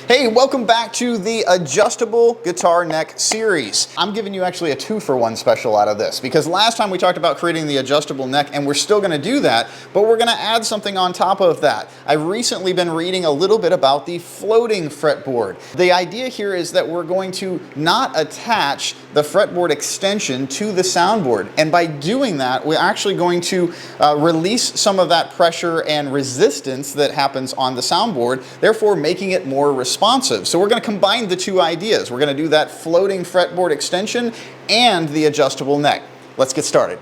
Hey, welcome back to the adjustable guitar neck series. I'm giving you actually a 2-for-1 special out of this because last time we talked about creating the adjustable neck, and we're still gonna do that, but we're gonna add something on top of that. I've recently been reading a little bit about the floating fretboard. The idea here is that we're going to not attach the fretboard extension to the soundboard, and by doing that, we're actually going to release some of that pressure and resistance that happens on the soundboard, therefore making it more responsive. So we're going to combine the two ideas. We're going to do that floating fretboard extension and the adjustable neck. Let's get started.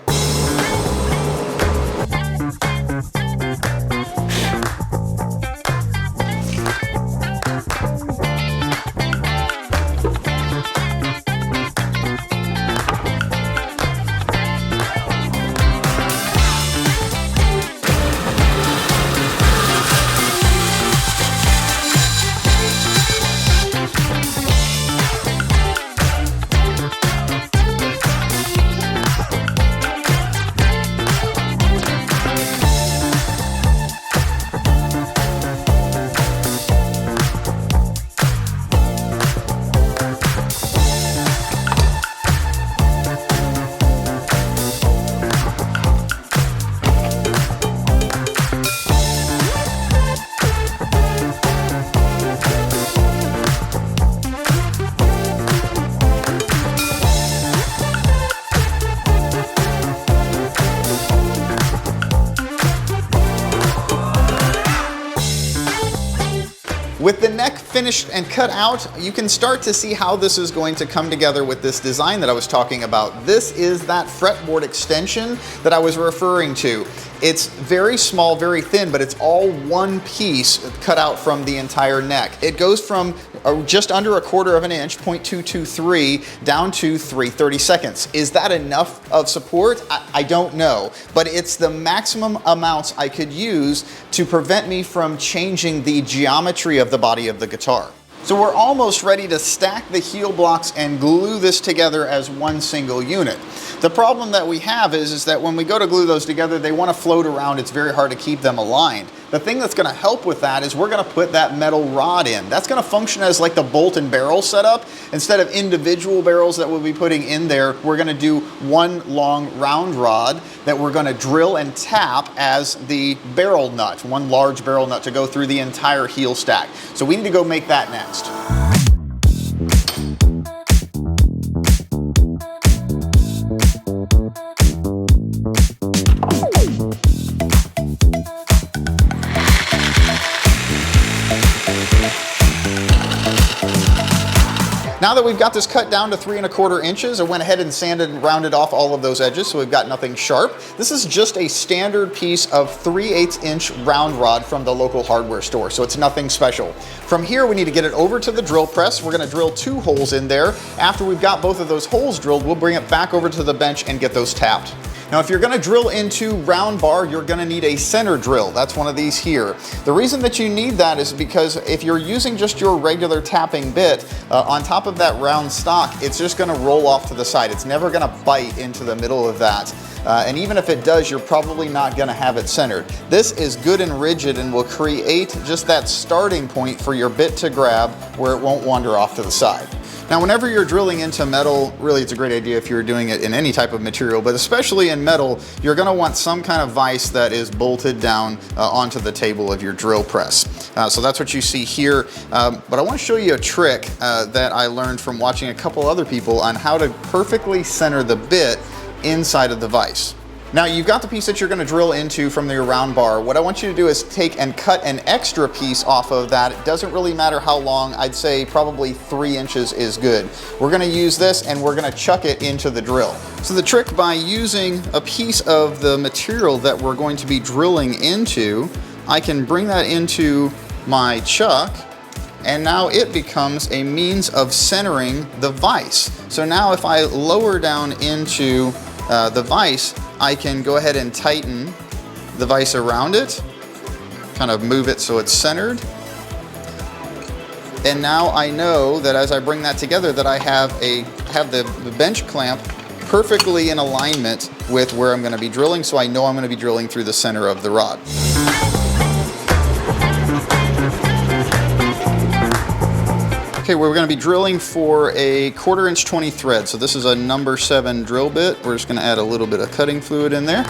With the neck finished and cut out, you can start to see how this is going to come together with this design that I was talking about. This is that fretboard extension that I was referring to. It's very small, very thin, but it's all one piece cut out from the entire neck. It goes from just under 1/4 of an inch, 0.223, down to 3/32. Is that enough of support? I don't know, but it's the maximum amounts I could use to prevent me from changing the geometry of the body of the guitar. So we're almost ready to stack the heel blocks and glue this together as one single unit. The problem that we have is that when we go to glue those together, they want to float around. It's very hard to keep them aligned. The thing that's going to help with that is we're going to put that metal rod in. That's going to function as like the bolt and barrel setup. Instead of individual barrels that we'll be putting in there, we're going to do one long round rod that we're going to drill and tap as the barrel nut, one large barrel nut to go through the entire heel stack. So we need to go make that next. Now that we've got this cut down to 3¼ inches, I went ahead and sanded and rounded off all of those edges so we've got nothing sharp. This is just a standard piece of 3/8 inch round rod from the local hardware store, so it's nothing special. From here, we need to get it over to the drill press. We're gonna drill 2 holes in there. After we've got both of those holes drilled, we'll bring it back over to the bench and get those tapped. Now, if you're gonna drill into round bar, you're gonna need a center drill. That's one of these here. The reason that you need that is because if you're using just your regular tapping bit, on top of that round stock, it's just gonna roll off to the side. It's never gonna bite into the middle of that. And even if it does, you're probably not gonna have it centered. This is good and rigid and will create just that starting point for your bit to grab where it won't wander off to the side. Now, whenever you're drilling into metal, really it's a great idea if you're doing it in any type of material, but especially in metal, you're gonna want some kind of vise that is bolted down onto the table of your drill press. So that's what you see here. But I wanna show you a trick that I learned from watching a couple other people on how to perfectly center the bit inside of the vise. Now you've got the piece that you're going to drill into from your round bar. What I want you to do is take and cut an extra piece off of that. It doesn't really matter how long. I'd say probably 3 inches is good. We're going to use this and we're going to chuck it into the drill. So the trick by using a piece of the material that we're going to be drilling into, I can bring that into my chuck, and now it becomes a means of centering the vise. So now if I lower down into the vise, I can go ahead and tighten the vise around it, kind of move it so it's centered. And now I know that as I bring that together that I have the bench clamp perfectly in alignment with where I'm going to be drilling, so I know I'm going to be drilling through the center of the rod. Okay, we're going to be drilling for a 1/4 inch 20 thread. So this is a number 7 drill bit. We're just going to add a little bit of cutting fluid in there.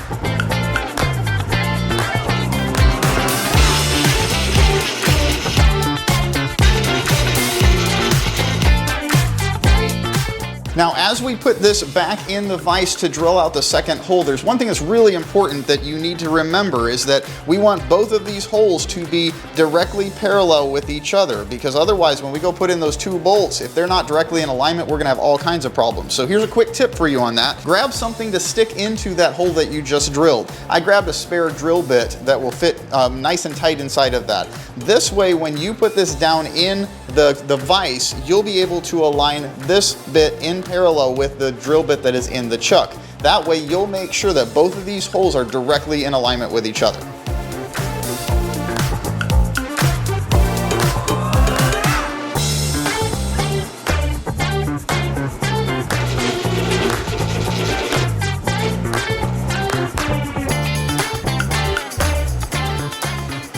Now, as we put this back in the vise to drill out the second hole, there's one thing that's really important that you need to remember is that we want both of these holes to be directly parallel with each other, because otherwise when we go put in those 2 bolts, if they're not directly in alignment, we're gonna have all kinds of problems. So here's a quick tip for you on that. Grab something to stick into that hole that you just drilled. I grabbed a spare drill bit that will fit nice and tight inside of that. This way, when you put this down in the vise, you'll be able to align this bit in parallel with the drill bit that is in the chuck. That way you'll make sure that both of these holes are directly in alignment with each other.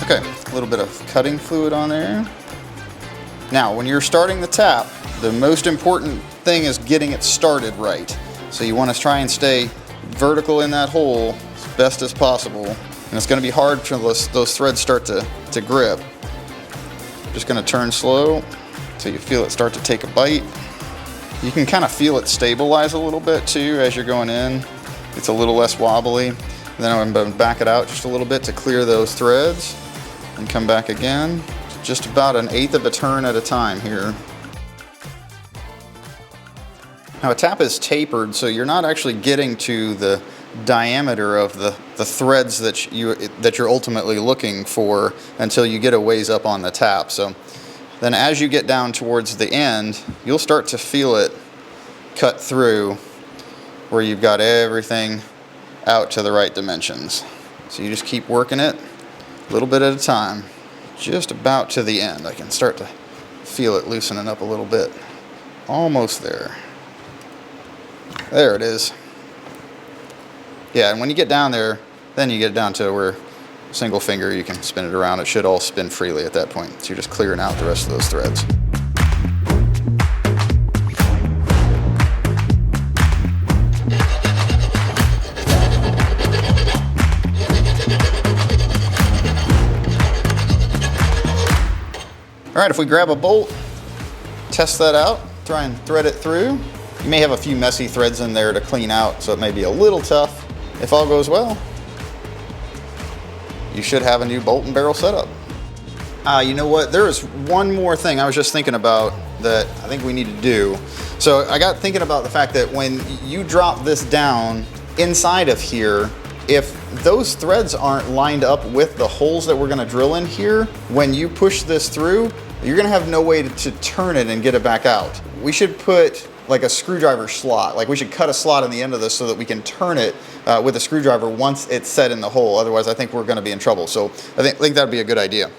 Okay, a little bit of cutting fluid on there. Now, when you're starting the tap, the most important thing is getting it started right. So you want to try and stay vertical in that hole as best as possible. And it's going to be hard until those threads start to grip. Just going to turn slow until you feel it start to take a bite. You can kind of feel it stabilize a little bit too as you're going in. It's a little less wobbly. And then I'm going to back it out just a little bit to clear those threads and come back again. Just about 1/8 of a turn at a time here. Now a tap is tapered, so you're not actually getting to the diameter of the threads that you're ultimately looking for until you get a ways up on the tap. So then as you get down towards the end, you'll start to feel it cut through where you've got everything out to the right dimensions. So you just keep working it a little bit at a time. Just about to the end. I can start to feel it loosening up a little bit. Almost there. There it is. Yeah, and when you get down there, then you get down to where single finger you can spin it around. It should all spin freely at that point. So you're just clearing out the rest of those threads. All right, if we grab a bolt, test that out, try and thread it through. You may have a few messy threads in there to clean out, so it may be a little tough. If all goes well, you should have a new bolt and barrel setup. You know what, there is one more thing I was just thinking about that I think we need to do. So I got thinking about the fact that when you drop this down inside of here, if those threads aren't lined up with the holes that we're gonna drill in here, when you push this through, you're gonna have no way to turn it and get it back out. We should put like a screwdriver slot. Like we should cut a slot in the end of this so that we can turn it with a screwdriver once it's set in the hole. Otherwise, I think we're gonna be in trouble. So I think that'd be a good idea.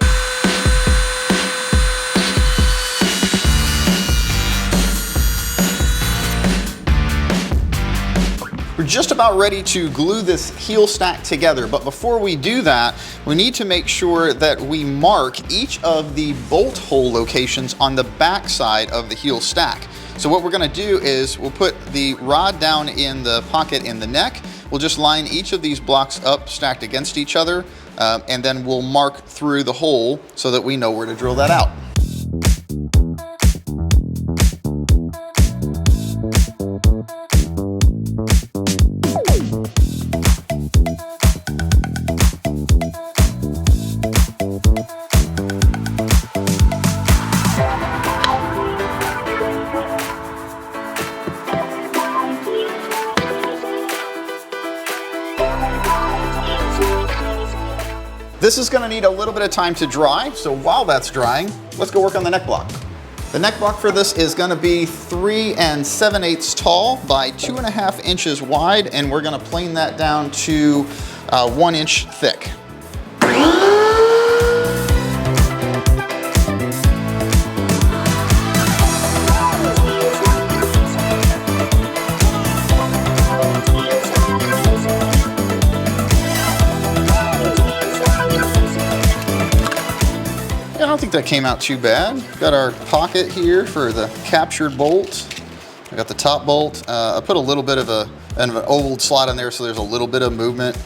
We're just about ready to glue this heel stack together, but before we do that, we need to make sure that we mark each of the bolt hole locations on the back side of the heel stack. So what we're gonna do is we'll put the rod down in the pocket in the neck. We'll just line each of these blocks up, stacked against each other, and then we'll mark through the hole so that we know where to drill that out. This is going to need a little bit of time to dry, so while that's drying, let's go work on the neck block. The neck block for this is going to be 3 7/8 tall by 2.5 inches wide, and we're going to plane that down to 1 inch thick. I don't think think that came out too bad. Got our pocket here for the captured bolt. I got the top bolt. I put a little bit of an oval slot in there so there's a little bit of movement,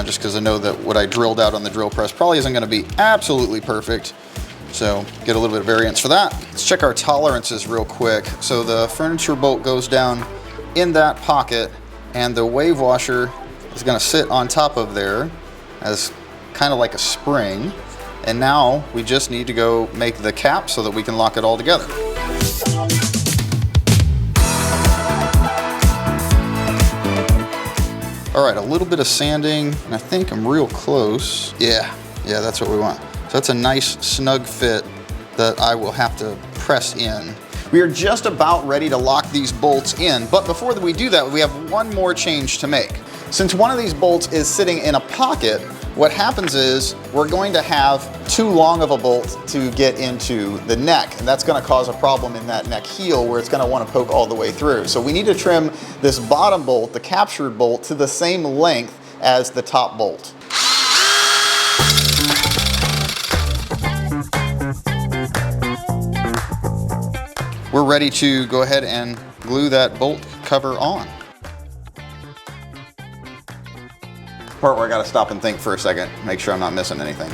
just because I know that what I drilled out on the drill press probably isn't going to be absolutely perfect. So get a little bit of variance for that. Let's check our tolerances real quick. So the furniture bolt goes down in that pocket, and the wave washer is going to sit on top of there as kind of like a spring. And now we just need to go make the cap so that we can lock it all together. All right, a little bit of sanding, and I think I'm real close. Yeah, that's what we want. So that's a nice snug fit that I will have to press in. We are just about ready to lock these bolts in, but before we do that, we have one more change to make. Since one of these bolts is sitting in a pocket, what happens is we're going to have too long of a bolt to get into the neck, and that's going to cause a problem in that neck heel where it's going to want to poke all the way through. So we need to trim this bottom bolt, the captured bolt, to the same length as the top bolt. We're ready to go ahead and glue that bolt cover on. Part where I gotta stop and think for a second, make sure I'm not missing anything.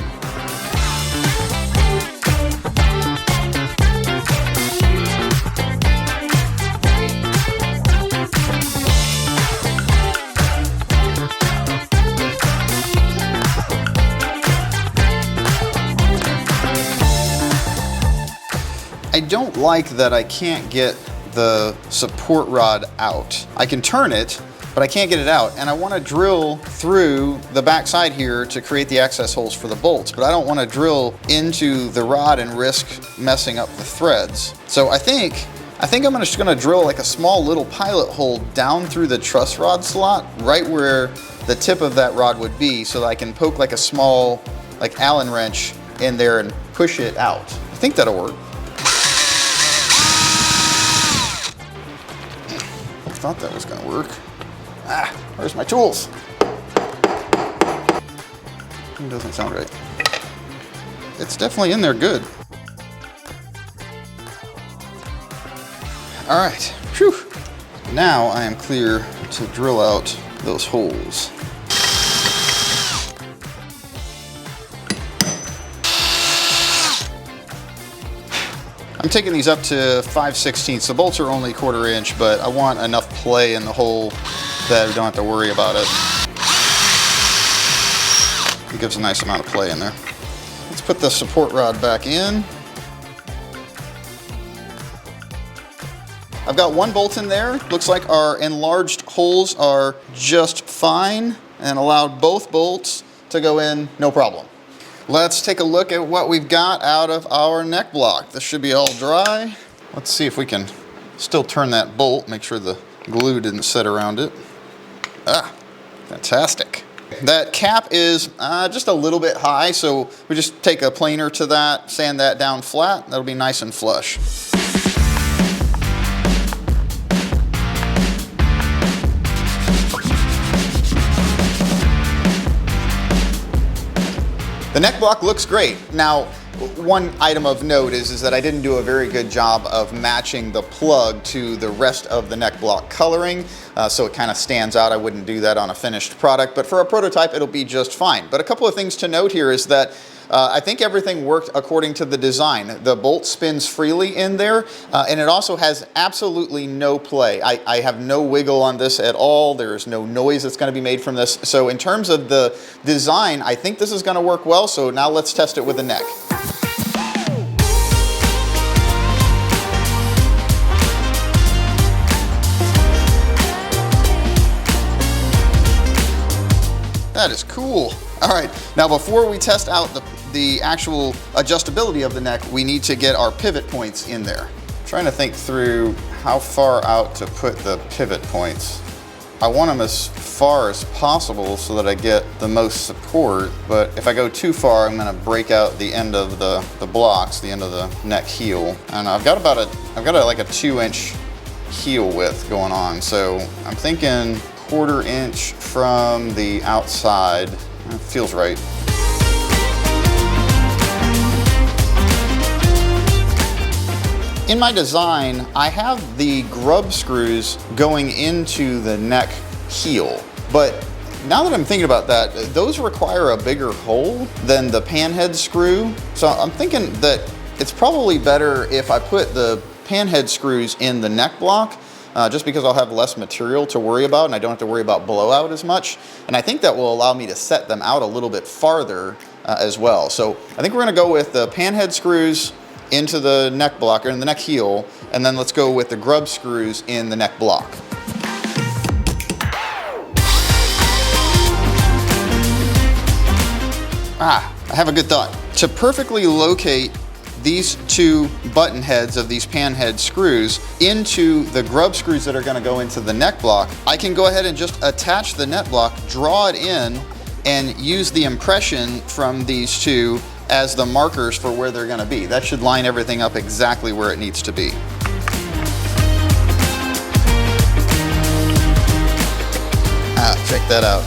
I don't like that I can't get the support rod out. I can turn it, but I can't get it out, and I want to drill through the back side here to create the access holes for the bolts, but I don't want to drill into the rod and risk messing up the threads. So I think I'm just going to drill like a small little pilot hole down through the truss rod slot, right where the tip of that rod would be, so that I can poke like a small like Allen wrench in there and push it out. I think that'll work. I thought that was going to work. Ah, where's my tools? It doesn't sound right. It's definitely in there good. All right, whew. Now I am clear to drill out those holes. I'm taking these up to 5/16. The bolts are only 1/4 inch, but I want enough play in the hole that we don't have to worry about it. It gives a nice amount of play in there. Let's put the support rod back in. I've got one bolt in there. Looks like our enlarged holes are just fine and allowed both bolts to go in, no problem. Let's take a look at what we've got out of our neck block. This should be all dry. Let's see if we can still turn that bolt, make sure the glue didn't set around it. Ah, fantastic. That cap is just a little bit high, so we just take a planer to that, sand that down flat. That'll be nice and flush. The neck block looks great. Now, one item of note is that I didn't do a very good job of matching the plug to the rest of the neck block coloring, so it kind of stands out. I wouldn't do that on a finished product, but for a prototype, it'll be just fine. But a couple of things to note here is that I think everything worked according to the design. The bolt spins freely in there, and it also has absolutely no play. I have no wiggle on this at all. There's no noise that's going to be made from this. So in terms of the design, I think this is going to work well. So now let's test it with the neck. That is cool. All right, now before we test out the actual adjustability of the neck, we need to get our pivot points in there. I'm trying to think through how far out to put the pivot points. I want them as far as possible so that I get the most support, but if I go too far, I'm gonna break out the end of the blocks, the end of the neck heel. And I've got like a 2-inch heel width going on, so I'm thinking 1/4 inch from the outside. It feels right. In my design, I have the grub screws going into the neck heel, but now that I'm thinking about that, those require a bigger hole than the panhead screw. So I'm thinking that it's probably better if I put the panhead screws in the neck block, just because I'll have less material to worry about and I don't have to worry about blowout as much. And I think that will allow me to set them out a little bit farther as well. So I think we're gonna go with the panhead screws into the neck block, or in the neck heel, and then let's go with the grub screws in the neck block. I have a good thought. To perfectly locate these two button heads of these panhead screws into the grub screws that are gonna go into the neck block, I can go ahead and just attach the neck block, draw it in, and use the impression from these two as the markers for where they're gonna be. That should line everything up exactly where it needs to be. Check that out.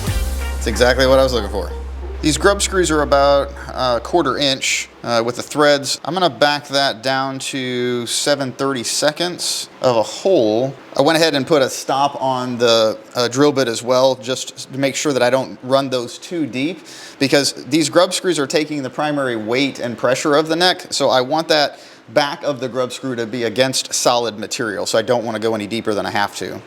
It's exactly what I was looking for. These grub screws are about a 1/4 inch with the threads. I'm gonna back that down to 7/32 of a hole. I went ahead and put a stop on the drill bit as well, just to make sure that I don't run those too deep, because these grub screws are taking the primary weight and pressure of the neck. So I want that back of the grub screw to be against solid material. So I don't want to go any deeper than I have to.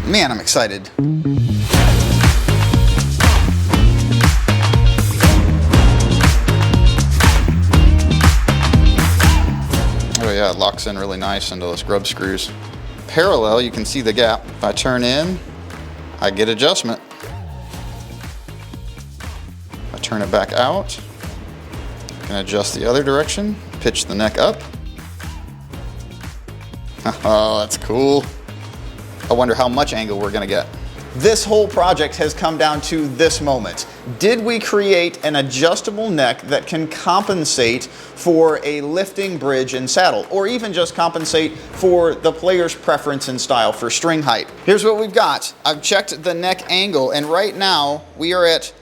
Man, I'm excited. Oh yeah, it locks in really nice into those grub screws. Parallel, you can see the gap. If I turn in, I get adjustment. If I turn it back out, I can adjust the other direction, pitch the neck up. Oh, that's cool. I wonder how much angle we're gonna get. This whole project has come down to this moment. Did we create an adjustable neck that can compensate for a lifting bridge and saddle, or even just compensate for the player's preference and style for string height? Here's what we've got. I've checked the neck angle, and right now we are at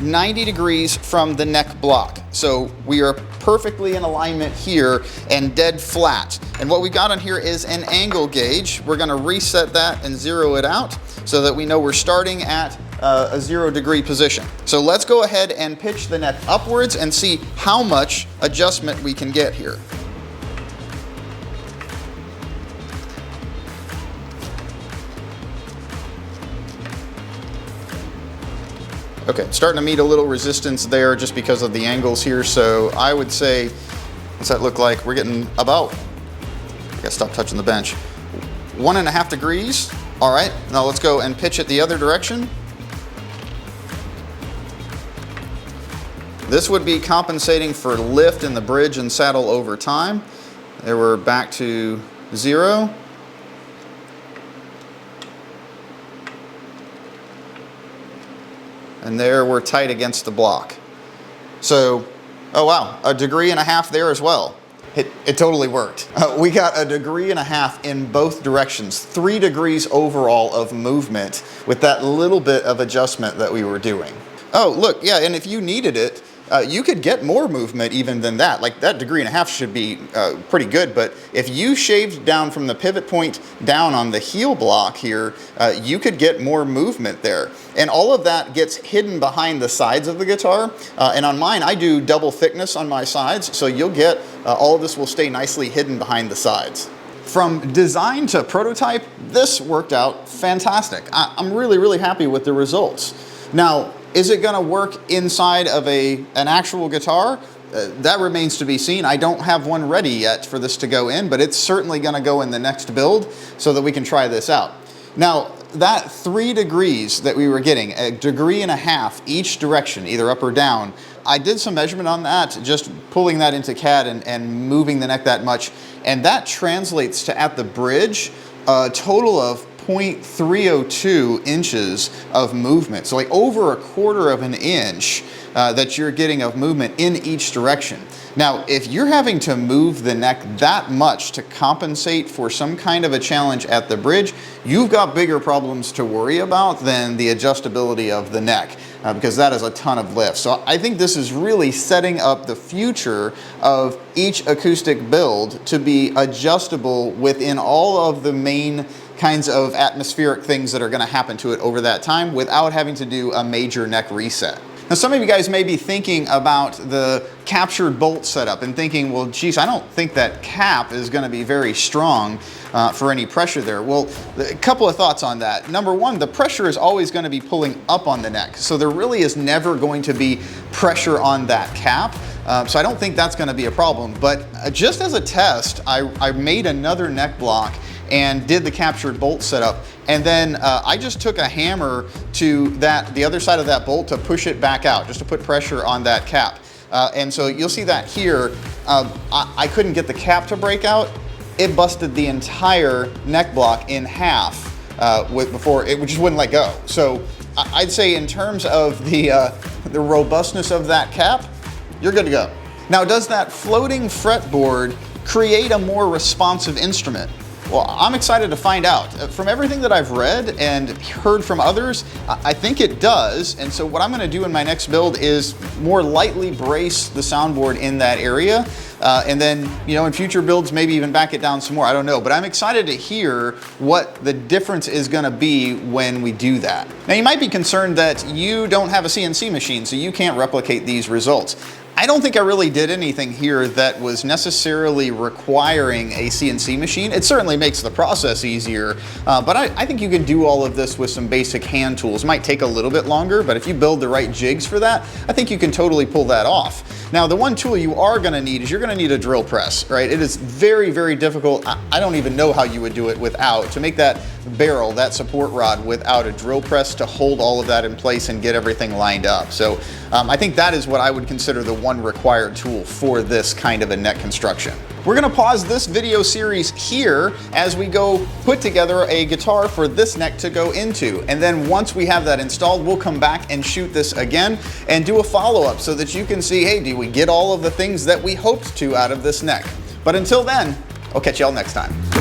90 degrees from the neck block. So we are perfectly in alignment here and dead flat. And what we got on here is an angle gauge. We're gonna reset that and zero it out so that we know we're starting at a 0 degree position. So let's go ahead and pitch the neck upwards and see how much adjustment we can get here. Okay, starting to meet a little resistance there just because of the angles here. So I would say, what's that look like? We're getting about, I gotta stop touching the bench, 1.5 degrees. All right, now let's go and pitch it the other direction. This would be compensating for lift in the bridge and saddle over time. There we're back to 0. And there we're tight against the block. So, oh wow, 1.5 degrees there as well. It totally worked. We got 1.5 degrees in both directions, 3 degrees overall of movement with that little bit of adjustment that we were doing. Oh, look, yeah, and if you needed it, you could get more movement even than that. Like that 1.5 degrees should be pretty good, but if you shaved down from the pivot point down on the heel block here, you could get more movement there. And all of that gets hidden behind the sides of the guitar. And on mine, I do double thickness on my sides, so you'll get, all of this will stay nicely hidden behind the sides. From design to prototype, this worked out fantastic. I'm really, really happy with the results. Now, is it gonna work inside of an actual guitar? That remains to be seen. I don't have one ready yet for this to go in, but it's certainly gonna go in the next build so that we can try this out. Now, that 3 degrees that we were getting, 1.5 degrees each direction, either up or down, I did some measurement on that, just pulling that into CAD and moving the neck that much, and that translates to, at the bridge, a total of 0.302 inches of movement. So like over 1/4 of an inch that you're getting of movement in each direction. Now, if you're having to move the neck that much to compensate for some kind of a challenge at the bridge, you've got bigger problems to worry about than the adjustability of the neck, because that is a ton of lift. So I think this is really setting up the future of each acoustic build to be adjustable within all of the main kinds of atmospheric things that are going to happen to it over that time without having to do a major neck reset. Now, some of you guys may be thinking about the captured bolt setup and thinking, well, geez, I don't think that cap is going to be very strong for any pressure there. Well, a couple of thoughts on that. Number one, the pressure is always going to be pulling up on the neck. So there really is never going to be pressure on that cap. So I don't think that's going to be a problem. But just as a test, I made another neck block and did the captured bolt setup. And then I just took a hammer to the other side of that bolt to push it back out, just to put pressure on that cap. And so you'll see that here, I couldn't get the cap to break out. It busted the entire neck block in half before it just wouldn't let go. So I'd say in terms of the robustness of that cap, you're good to go. Now, does that floating fretboard create a more responsive instrument? Well, I'm excited to find out. From everything that I've read and heard from others, I think it does. And so what I'm going to do in my next build is more lightly brace the soundboard in that area. And then, you know, in future builds, maybe even back it down some more. I don't know. But I'm excited to hear what the difference is going to be when we do that. Now, you might be concerned that you don't have a CNC machine, so you can't replicate these results. I don't think I really did anything here that was necessarily requiring a CNC machine. It certainly makes the process easier, but I think you can do all of this with some basic hand tools. It might take a little bit longer, but if you build the right jigs for that, I think you can totally pull that off. Now, the one tool you are going to need is you're going to need a drill press, right? It is very, very difficult. I don't even know how you would do it without, to make that barrel, that support rod, without a drill press to hold all of that in place and get everything lined up. So I think that is what I would consider the one required tool for this kind of a neck construction. We're going to pause this video series here as we go put together a guitar for this neck to go into. And then once we have that installed, we'll come back and shoot this again and do a follow-up so that you can see, hey, do we get all of the things that we hoped to out of this neck? But until then, I'll catch y'all next time.